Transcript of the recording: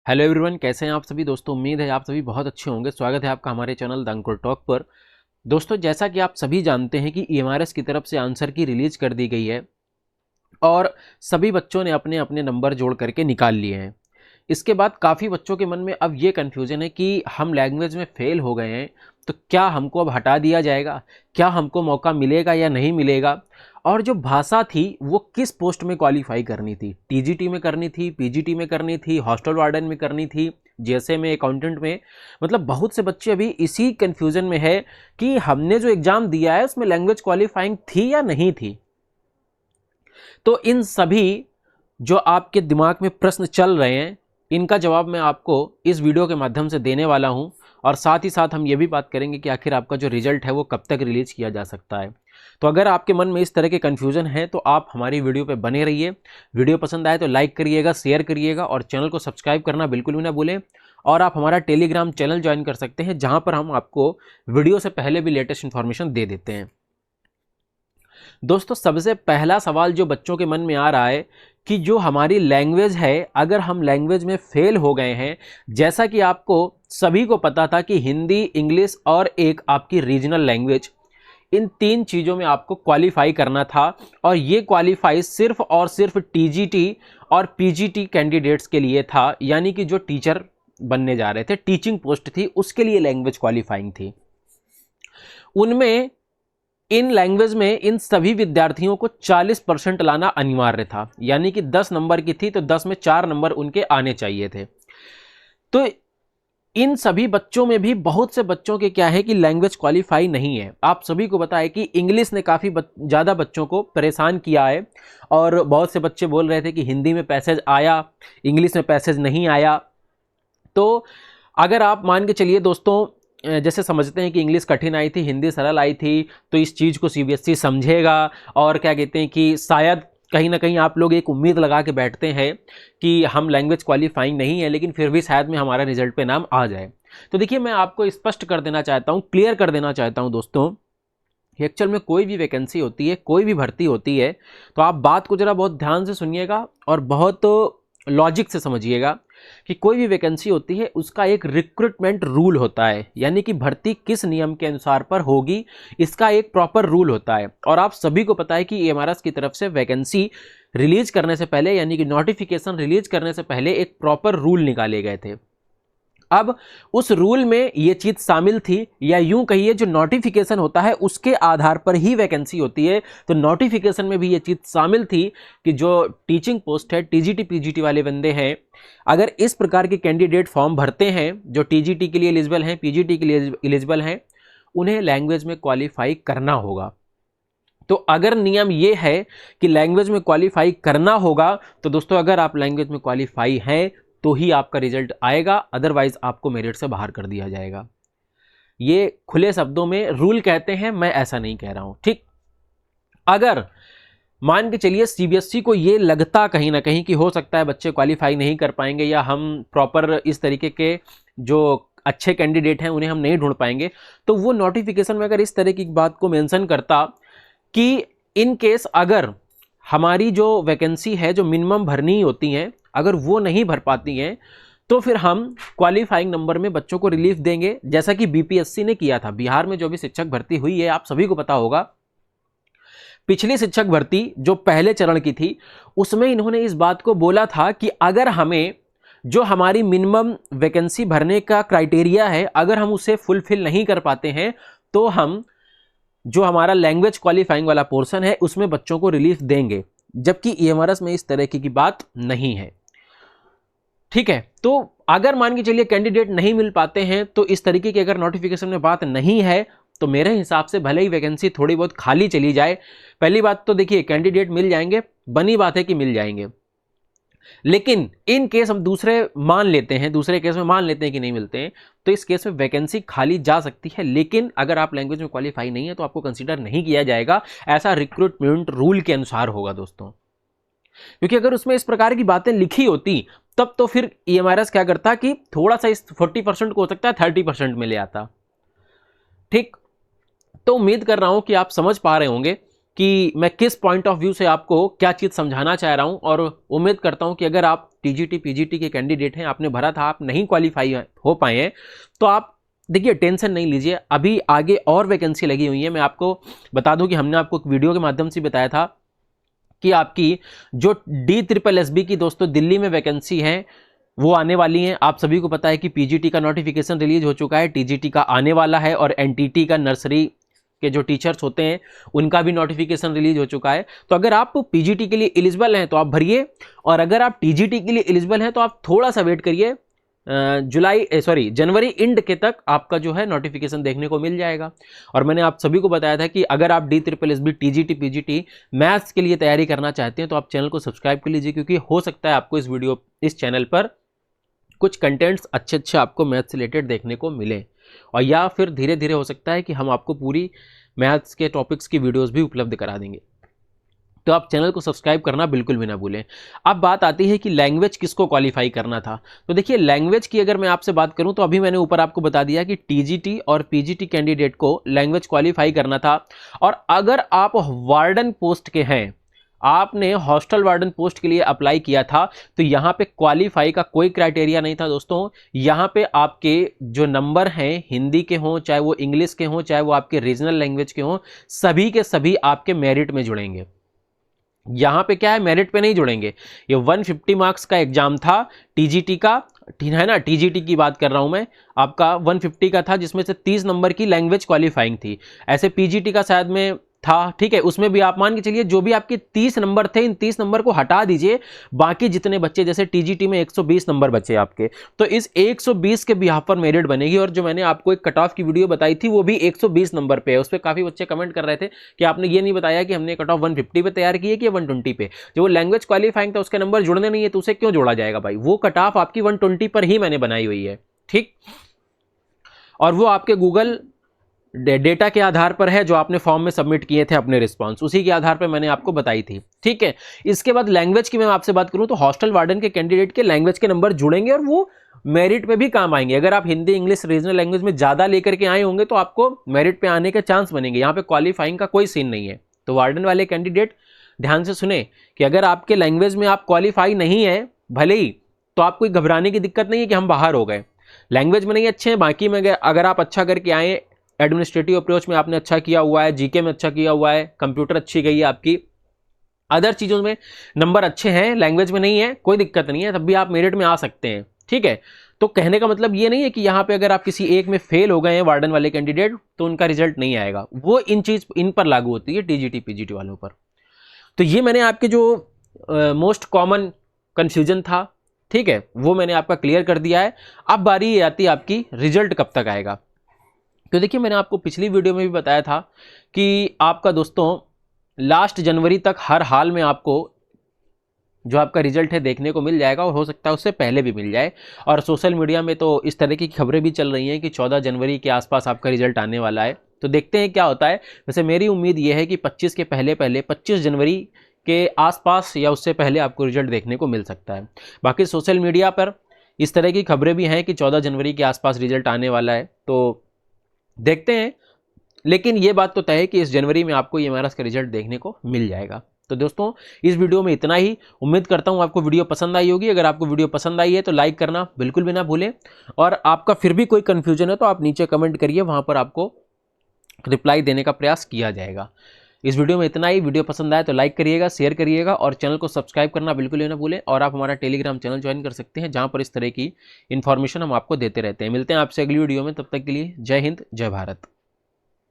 Hello everyone, कैसे हैं आप सभी दोस्तों। उम्मीद है आप सभी बहुत अच्छे होंगे। स्वागत है आपका हमारे चैनल द अंकुर टॉक पर। दोस्तों, जैसा कि आप सभी जानते हैं कि ईएमआरएस की तरफ से आंसर की रिलीज कर दी गई है और सभी बच्चों ने अपने अपने नंबर जोड़ करके निकाल लिए हैं। इसके बाद काफ़ी बच्चों के मन में अब ये कन्फ्यूज़न है कि हम लैंग्वेज में फ़ेल हो गए हैं, तो क्या हमको अब हटा दिया जाएगा, क्या हमको मौका मिलेगा या नहीं मिलेगा। और जो भाषा थी वो किस पोस्ट में क्वालिफाई करनी थी, टीजीटी में करनी थी, पीजीटी में करनी थी, हॉस्टल वार्डन में करनी थी, जैसे में अकाउंटेंट में। मतलब बहुत से बच्चे अभी इसी कन्फ्यूज़न में है कि हमने जो एग्ज़ाम दिया है उसमें लैंग्वेज क्वालिफाइंग थी या नहीं थी। तो इन सभी जो आपके दिमाग में प्रश्न चल रहे हैं, इनका जवाब मैं आपको इस वीडियो के माध्यम से देने वाला हूं। और साथ ही साथ हम ये भी बात करेंगे कि आखिर आपका जो रिजल्ट है वो कब तक रिलीज किया जा सकता है। तो अगर आपके मन में इस तरह के कन्फ्यूज़न है तो आप हमारी वीडियो पे बने रहिए। वीडियो पसंद आए तो लाइक करिएगा, शेयर करिएगा और चैनल को सब्सक्राइब करना बिल्कुल भी ना भूलें। और आप हमारा टेलीग्राम चैनल ज्वाइन कर सकते हैं, जहाँ पर हम आपको वीडियो से पहले भी लेटेस्ट इन्फॉर्मेशन दे देते हैं। दोस्तों, सबसे पहला सवाल जो बच्चों के मन में आ रहा है कि जो हमारी लैंग्वेज है, अगर हम लैंग्वेज में फेल हो गए हैं, जैसा कि आपको सभी को पता था कि हिंदी, इंग्लिश और एक आपकी रीजनल लैंग्वेज, इन तीन चीज़ों में आपको क्वालिफाई करना था। और ये क्वालिफाई सिर्फ और सिर्फ टीजीटी और पीजीटी कैंडिडेट्स के लिए था, यानी कि जो टीचर बनने जा रहे थे, टीचिंग पोस्ट थी, उसके लिए लैंग्वेज क्वालिफाइंग थी। उनमें इन लैंग्वेज में इन सभी विद्यार्थियों को 40% लाना अनिवार्य था, यानी कि 10 नंबर की थी तो 10 में 4 नंबर उनके आने चाहिए थे। तो इन सभी बच्चों में भी बहुत से बच्चों के क्या है कि लैंग्वेज क्वालिफाई नहीं है। आप सभी को बताया कि इंग्लिश ने काफ़ी ज़्यादा बच्चों को परेशान किया है और बहुत से बच्चे बोल रहे थे कि हिंदी में पैसेज आया, इंग्लिश में पैसेज नहीं आया। तो अगर आप मान के चलिए दोस्तों, जैसे समझते हैं कि इंग्लिश कठिन आई थी, हिंदी सरल आई थी, तो इस चीज़ को सीबीएसई समझेगा और क्या कहते हैं कि शायद कहीं ना कहीं आप लोग एक उम्मीद लगा के बैठते हैं कि हम लैंग्वेज क्वालिफाइंग नहीं है, लेकिन फिर भी शायद में हमारा रिजल्ट पे नाम आ जाए। तो देखिए, मैं आपको स्पष्ट कर देना चाहता हूँ, क्लियर कर देना चाहता हूँ दोस्तों, एक्चुअल में कोई भी वैकेंसी होती है, कोई भी भर्ती होती है, तो आप बात को ज़रा बहुत ध्यान से सुनिएगा और बहुत लॉजिक से समझिएगा कि कोई भी वैकेंसी होती है उसका एक रिक्रूटमेंट रूल होता है, यानी कि भर्ती किस नियम के अनुसार पर होगी, इसका एक प्रॉपर रूल होता है। और आप सभी को पता है कि ईएमआरएस की तरफ से वैकेंसी रिलीज करने से पहले, यानी कि नोटिफिकेशन रिलीज करने से पहले एक प्रॉपर रूल निकाले गए थे। अब उस रूल में ये चीज शामिल थी, या यूं कहिए जो नोटिफिकेशन होता है उसके आधार पर ही वैकेंसी होती है। तो नोटिफिकेशन में भी ये चीज शामिल थी कि जो टीचिंग पोस्ट है, टीजीटी पीजीटी वाले बंदे हैं, अगर इस प्रकार के कैंडिडेट फॉर्म भरते हैं जो टीजीटी के लिए एलिजिबल हैं, पीजीटी के लिए एलिजिबल हैं, उन्हें लैंग्वेज में क्वालिफाई करना होगा। तो अगर नियम ये है कि लैंग्वेज में क्वालिफाई करना होगा, तो दोस्तों अगर आप लैंग्वेज में क्वालिफाई हैं तो ही आपका रिजल्ट आएगा, अदरवाइज आपको मेरिट से बाहर कर दिया जाएगा। ये खुले शब्दों में रूल कहते हैं, मैं ऐसा नहीं कह रहा हूं। ठीक, अगर मान के चलिए सीबीएसई को ये लगता कहीं ना कहीं कि हो सकता है बच्चे क्वालिफाई नहीं कर पाएंगे, या हम प्रॉपर इस तरीके के जो अच्छे कैंडिडेट हैं उन्हें हम नहीं ढूंढ पाएंगे, तो वो नोटिफिकेशन में अगर इस तरह की बात को मेंशन करता कि इन केस अगर हमारी जो वैकेंसी है, जो मिनिमम भरनी होती हैं, अगर वो नहीं भर पाती हैं, तो फिर हम क्वालिफाइंग नंबर में बच्चों को रिलीफ देंगे, जैसा कि बीपीएससी ने किया था। बिहार में जो भी शिक्षक भर्ती हुई है, आप सभी को पता होगा, पिछली शिक्षक भर्ती जो पहले चरण की थी, उसमें इन्होंने इस बात को बोला था कि अगर हमें जो हमारी मिनिमम वैकेंसी भरने का क्राइटेरिया है, अगर हम उसे फुलफिल नहीं कर पाते हैं, तो हम जो हमारा लैंग्वेज क्वालिफाइंग वाला पोर्शन है उसमें बच्चों को रिलीफ देंगे। जबकि ईएमआरएस में इस तरह की बात नहीं है। ठीक है, तो अगर मान के चलिए कैंडिडेट नहीं मिल पाते हैं, तो इस तरीके की अगर नोटिफिकेशन में बात नहीं है, तो मेरे हिसाब से भले ही वैकेंसी थोड़ी बहुत खाली चली जाए, पहली बात तो देखिए कैंडिडेट मिल जाएंगे, बनी बात है कि मिल जाएंगे, लेकिन इन केस हम दूसरे केस में मान लेते हैं कि नहीं मिलते हैं, तो इस केस में वैकेंसी खाली जा सकती है। लेकिन अगर आप लैंग्वेज में क्वालिफाई नहीं है तो आपको कंसीडर नहीं किया जाएगा, ऐसा रिक्रूटमेंट रूल के अनुसार होगा दोस्तों। क्योंकि अगर उसमें इस प्रकार की बातें लिखी होती, तब तो फिर ईएमआरएस क्या करता कि थोड़ा सा इस 40% को हो सकता है 30% में ले आता। ठीक, तो उम्मीद कर रहा हूं कि आप समझ पा रहे होंगे कि मैं किस पॉइंट ऑफ व्यू से आपको क्या चीज़ समझाना चाह रहा हूं, और उम्मीद करता हूं कि अगर आप टीजीटी पीजीटी के कैंडिडेट हैं, आपने भरा था, आप नहीं क्वालिफाई हो पाए हैं, तो आप देखिए टेंशन नहीं लीजिए, अभी आगे और वैकेंसी लगी हुई है। मैं आपको बता दूं कि हमने आपको एक वीडियो के माध्यम से बताया था कि आपकी जो DSSB की दोस्तों दिल्ली में वैकेंसी है वो आने वाली हैं। आप सभी को पता है कि पीजीटी का नोटिफिकेशन रिलीज हो चुका है, टीजीटी का आने वाला है, और एनटीटी का नर्सरी के जो टीचर्स होते हैं उनका भी नोटिफिकेशन रिलीज हो चुका है। तो अगर आप पीजीटी के लिए एलिजिबल हैं तो आप भरिए, और अगर आप टीजीटी के लिए एलिजिबल हैं तो आप थोड़ा सा वेट करिए, जनवरी एंड के तक आपका जो है नोटिफिकेशन देखने को मिल जाएगा। और मैंने आप सभी को बताया था कि अगर आप DSSB टीजीटी पीजीटी मैथ्स के लिए तैयारी करना चाहते हैं तो आप चैनल को सब्सक्राइब कर लीजिए, क्योंकि हो सकता है आपको इस चैनल पर कुछ कंटेंट्स अच्छे आपको मैथ्स से रिलेटेड देखने को मिले, और या फिर धीरे धीरे हो सकता है कि हम आपको पूरी मैथ्स के टॉपिक्स की वीडियोस भी उपलब्ध करा देंगे। तो आप चैनल को सब्सक्राइब करना बिल्कुल भी ना भूलें। अब बात आती है कि लैंग्वेज किसको क्वालिफाई करना था। तो देखिए लैंग्वेज की अगर मैं आपसे बात करूं तो अभी मैंने ऊपर आपको बता दिया कि टीजीटी और पीजीटी कैंडिडेट को लैंग्वेज क्वालिफाई करना था। और अगर आप वार्डन पोस्ट के हैं, आपने हॉस्टल वार्डन पोस्ट के लिए अप्लाई किया था, तो यहाँ पे क्वालिफाई का कोई क्राइटेरिया नहीं था दोस्तों। यहाँ पे आपके जो नंबर हैं, हिंदी के हों, चाहे वो इंग्लिश के हों, चाहे वो आपके रीजनल लैंग्वेज के हों, सभी के सभी आपके मेरिट में जुड़ेंगे। यहाँ पे क्या है, मेरिट पे नहीं जुड़ेंगे। ये 150 मार्क्स का एग्जाम था टीजीटी का, है ना, टीजीटी की बात कर रहा हूं मैं, आपका 150 का था, जिसमें से 30 नंबर की लैंग्वेज क्वालिफाइंग थी। ऐसे पीजीटी का शायद में था, ठीक है, उसमें भी आप मान के चलिए जो भी आपके 30 नंबर थे, इन 30 नंबर को हटा दीजिए, बाकी जितने बच्चे, जैसे टीजीटी में 120 नंबर बचे आपके, तो इस 120 के बिहाफ पर मेरिट बनेगी। और जो मैंने आपको एक कट ऑफ की वीडियो बताई थी वो भी 120 नंबर पे है। उस पर काफी बच्चे कमेंट कर रहे थे कि आपने ये नहीं बताया कि हमने कट ऑफ 150 पे तैयार की है कि 120 पे। जो वो लैंग्वेज क्वालिफाइंग था उसके नंबर जुड़ने नहीं है, तो उसे क्यों जोड़ा जाएगा भाई, वो कट ऑफ आपकी 120 पर ही मैंने बनाई हुई है, ठीक। और वो आपके गूगल डेटा के आधार पर है, जो आपने फॉर्म में सबमिट किए थे अपने रिस्पांस, उसी के आधार पर मैंने आपको बताई थी, ठीक है। इसके बाद लैंग्वेज की मैं आपसे बात करूं तो हॉस्टल वार्डन के कैंडिडेट के लैंग्वेज के नंबर जुड़ेंगे और वो मेरिट पे भी काम आएंगे। अगर आप हिंदी इंग्लिश रीजनल लैंग्वेज में ज्यादा लेकर के आए होंगे तो आपको मेरिट पे आने के चांस बनेंगे। यहाँ पे क्वालिफाइंग का कोई सीन नहीं है। तो वार्डन वाले कैंडिडेट ध्यान से सुने कि अगर आपके लैंग्वेज में आप क्वालिफाई नहीं है भले ही, तो आपको घबराने की दिक्कत नहीं है कि हम बाहर हो गए। लैंग्वेज में नहीं अच्छे हैं, बाकी में अगर आप अच्छा करके आए, एडमिनिस्ट्रेटिव अप्रोच में आपने अच्छा किया हुआ है, जीके में अच्छा किया हुआ है, कंप्यूटर अच्छी गई है आपकी, अदर चीजों में नंबर अच्छे हैं, लैंग्वेज में नहीं है, कोई दिक्कत नहीं है, तब भी आप मेरिट में आ सकते हैं, ठीक है। तो कहने का मतलब ये नहीं है कि यहाँ पे अगर आप किसी एक में फेल हो गए हैं वार्डन वाले कैंडिडेट तो उनका रिजल्ट नहीं आएगा, वो इन पर लागू होती है, टीजीटी पीजीटी वालों पर। तो ये मैंने आपके जो मोस्ट कॉमन कंफ्यूजन था, ठीक है, वो मैंने आपका क्लियर कर दिया है। अब बारी ये आती है आपकी रिजल्ट कब तक आएगा। तो देखिए मैंने आपको पिछली वीडियो में भी बताया था कि आपका दोस्तों लास्ट जनवरी तक हर हाल में आपको जो आपका रिजल्ट है देखने को मिल जाएगा, और हो सकता है उससे पहले भी मिल जाए। और सोशल मीडिया में तो इस तरह की खबरें भी चल रही हैं कि 14 जनवरी के आसपास आपका रिजल्ट आने वाला है। तो देखते हैं क्या होता है। वैसे मेरी उम्मीद यह है कि 25 के पहले 25 जनवरी के आसपास या उससे पहले आपको रिजल्ट देखने को मिल सकता है। बाकी सोशल मीडिया पर इस तरह की खबरें भी हैं कि 14 जनवरी के आसपास रिजल्ट आने वाला है, तो देखते हैं। लेकिन ये बात तो तय है कि इस जनवरी में आपको EMRS का रिजल्ट देखने को मिल जाएगा। तो दोस्तों इस वीडियो में इतना ही। उम्मीद करता हूँ आपको वीडियो पसंद आई होगी। अगर आपको वीडियो पसंद आई है तो लाइक करना बिल्कुल भी ना भूलें, और आपका फिर भी कोई कन्फ्यूजन है तो आप नीचे कमेंट करिए, वहाँ पर आपको रिप्लाई देने का प्रयास किया जाएगा। इस वीडियो में इतना ही। वीडियो पसंद आए तो लाइक करिएगा, शेयर करिएगा, और चैनल को सब्सक्राइब करना बिल्कुल भी ना भूलें। और आप हमारा टेलीग्राम चैनल ज्वाइन कर सकते हैं, जहाँ पर इस तरह की इन्फॉर्मेशन हम आपको देते रहते हैं। मिलते हैं आपसे अगली वीडियो में, तब तक के लिए जय हिंद, जय भारत।